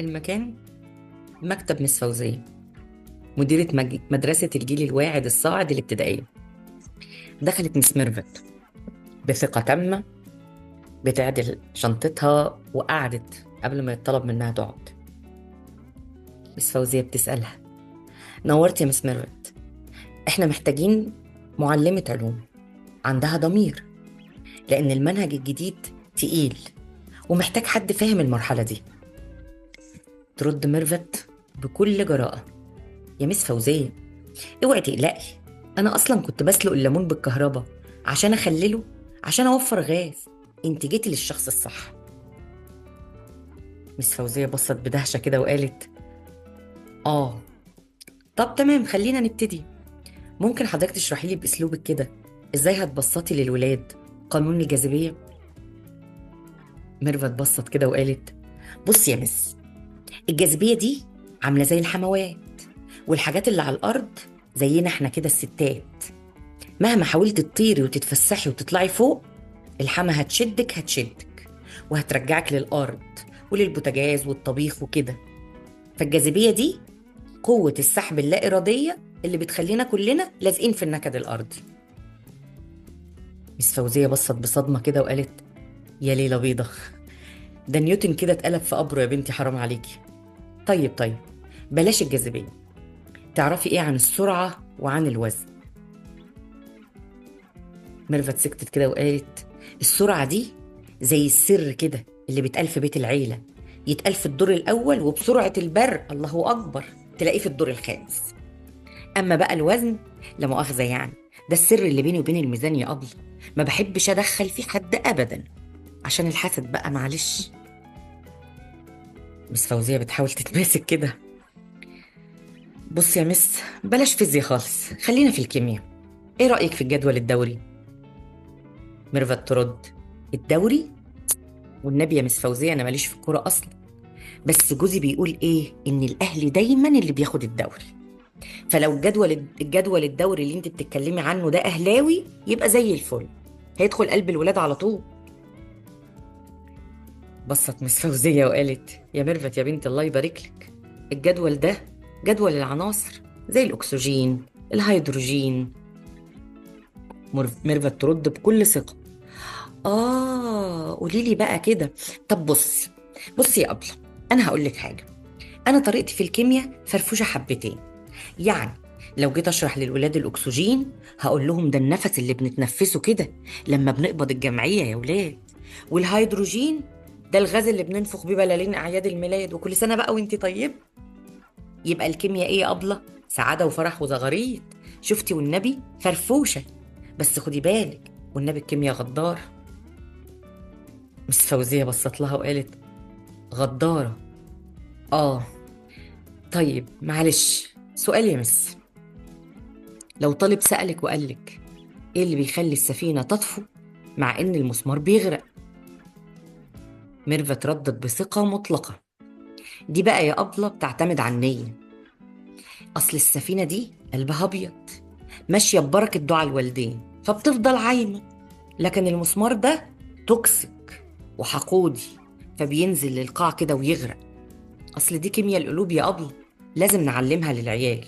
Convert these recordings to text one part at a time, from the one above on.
المكان مكتب مس فوزية، مديرة مدرسة الجيل الواعد الصاعد الابتدائية. دخلت مس ميرفت بثقة تامة، بتعدل شنطتها وقعدت قبل ما يطلب منها تقعد. مس فوزية بتسألها: نورت يا مس ميرفت، احنا محتاجين معلمة علوم عندها ضمير، لأن المنهج الجديد تقيل ومحتاج حد فاهم المرحلة دي. ترد ميرفت بكل جراءة: يا مس فوزية، اوعي تقلقي، انا اصلا كنت بسلق الليمون بالكهرباء عشان اخلله، عشان اوفر غاز. انت جيتي للشخص الصح. مس فوزية بصت بدهشة كده وقالت: اه، طب تمام، خلينا نبتدي. ممكن حضرتك تشرحي لي باسلوبك كده ازاي هتبسطي للولاد قانون الجاذبية؟ ميرفت بصت كده وقالت: بصي يا مس، الجاذبية دي عاملة زي الحموات، والحاجات اللي على الأرض زينا احنا كده الستات. مهما حاولت تطيري وتتفسحي وتطلعي فوق، الحما هتشدك وهترجعك للأرض وللبوتاجاز والطبيخ وكده. فالجاذبية دي قوة السحب اللا إرادية اللي بتخلينا كلنا لازقين في النكد الأرضي. مس فوزية بصت بصدمة كده وقالت: يا ليلة بيضة، ده نيوتن كده اتقلب في قبره يا بنتي، حرام عليكي. طيب، بلاش الجاذبية، تعرفي ايه عن السرعة وعن الوزن؟ ميرفت سكتت كده وقالت: السرعة دي زي السر كده اللي بيتقال في بيت العيلة، يتقال في الدور الأول وبسرعة البرق الله أكبر تلاقيه في الدور الخامس. أما بقى الوزن، لا مؤاخذة يعني، ده السر اللي بيني وبين الميزان يا أبله، ما بحبش أدخل فيه حد أبدا عشان الحسد بقى، معلش. مس فوزية بتحاول تتماسك كده: بص يا مس، بلاش فيزياء خالص، خلينا في الكيمياء. ايه رأيك في الجدول الدوري؟ ميرفت ترد: الدوري؟ والنبي يا مس فوزية، أنا ماليش في الكورة أصلا، بس جوزي بيقول ايه ان الاهلي دايما اللي بياخد الدوري، فلو الجدول الدوري اللي انت بتتكلمي عنه ده اهلاوي يبقى زي الفل، هيدخل قلب الولاد على طول. بصت مس فوزية وقالت: يا ميرفت يا بنت الله يبارك لك، الجدول ده جدول العناصر زي الاكسجين، الهيدروجين. ميرفت ترد بكل ثقة: قولي لي بقى كده. طب بصي يا أبلة، أنا هقول لك حاجة، أنا طريقتي في الكيمياء فرفوشة حبتين. يعني لو جيت اشرح للولاد الاكسجين هقول لهم ده النفس اللي بنتنفسه كده لما بنقبض الجمعيه يا ولاد، والهيدروجين ده الغاز اللي بننفخ بيه بلالين اعياد الميلاد، وكل سنه بقى وانت طيب. يبقى الكيمياء ايه يا ابله؟ سعاده وفرح وزغاريط. شفتي والنبي فرفوشه، بس خدي بالك والنبي الكيمياء غدار. مس فوزيه بصت لها وقالت: غداره؟ اه. طيب معلش، سؤال يا مس، لو طالب سألك وقالك ايه اللي بيخلي السفينة تطفو مع ان المسمار بيغرق؟ ميرفت ردت بثقة مطلقة: دي بقى يا أبلة بتعتمد على النية، أصل السفينة دي قلبها أبيض، ماشية ببركة دعاء الوالدين، فبتفضل عايمة، لكن المسمار ده توكسيك وحقودي، فبينزل للقاع كده ويغرق. أصل دي كيمياء القلوب يا أبلة، لازم نعلمها للعيال.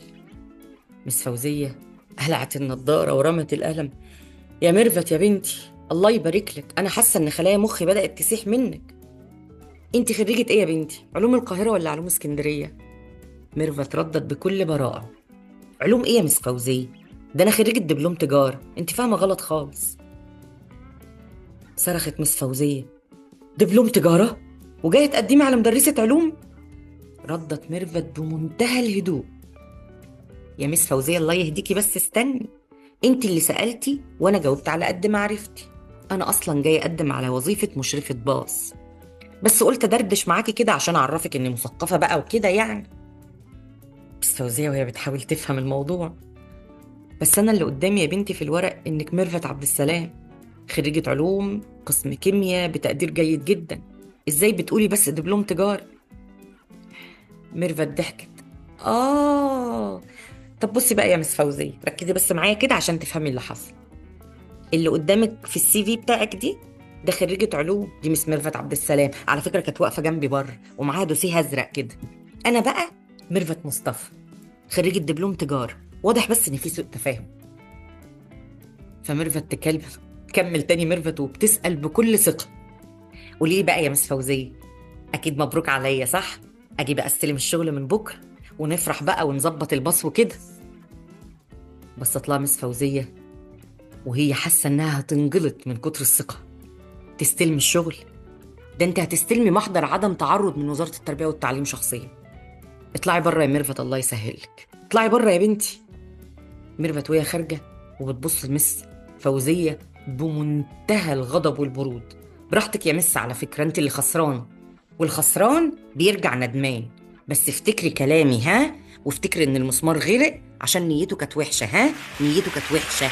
مس فوزية قلعت النضارة ورمت القلم: يا ميرفت يا بنتي الله يبارك لك، أنا حاسة إن خلايا مخي بدأت تسيح منك. انت خريجة ايه يا بنتي، علوم القاهرة ولا علوم اسكندرية؟ ميرفت ردت بكل براءة: علوم ايه يا مس فوزية، ده انا خريجة دبلوم تجارة، انت فاهمة غلط خالص. صرخت مس فوزية: دبلوم تجارة وجاية تقدمي على مدرسة علوم؟ ردت ميرفت بمنتهى الهدوء: يا مس فوزية الله يهديكي، بس استني، انت اللي سألتي وانا جاوبت على قد معرفتي. انا اصلا جاية اقدم على وظيفة مشرفة باص، بس قلت ادردش معاكي كده عشان اعرفك اني مثقفة بقى وكده يعني. بس فوزية وهي بتحاول تفهم الموضوع: بس أنا اللي قدامي يا بنتي في الورق إنك ميرفت عبد السلام، خريجة علوم قسم كيمياء بتقدير جيد جدا، إزاي بتقولي بس دبلوم تجارة؟ ميرفت ضحكت: آه، طب بصي بقى يا مس فوزية، ركزي بس معايا كده عشان تفهمي اللي حصل. اللي قدامك في السي في بتاعك دي ده خريجة علوم، دي مس ميرفت عبد السلام، على فكرة كانت واقفة جنبي بره ومعاها دوسيه أزرق كده. أنا بقى ميرفت مصطفى، خريجة دبلوم تجارة، واضح بس إن في سوء تفاهم. فميرفت كمل تاني ميرفت وبتسأل بكل ثقة: قولي لي بقى يا مس فوزية، أكيد مبروك عليا صح؟ أجي بقى أستلم الشغل من بكرة ونفرح بقى ونظبط الباص وكده. بصت لها مس فوزية وهي حاسة إنها هتنجلط من كتر الثقة. تستلم الشغل؟ ده انت هتستلمي محضر عدم تعرض من وزارة التربية والتعليم شخصيا. اطلعي بره يا ميرفت، الله يسهلك، اطلعي بره يا بنتي. ميرفت وهي خارجة وبتبص لمس فوزية بمنتهى الغضب والبرود: براحتك يا مس، على فكرة انت اللي خسران، والخسران بيرجع ندمان. بس افتكري كلامي ها، وافتكري ان المسمار غرق عشان نيته كانت وحشة، ها، نيته كانت وحشة.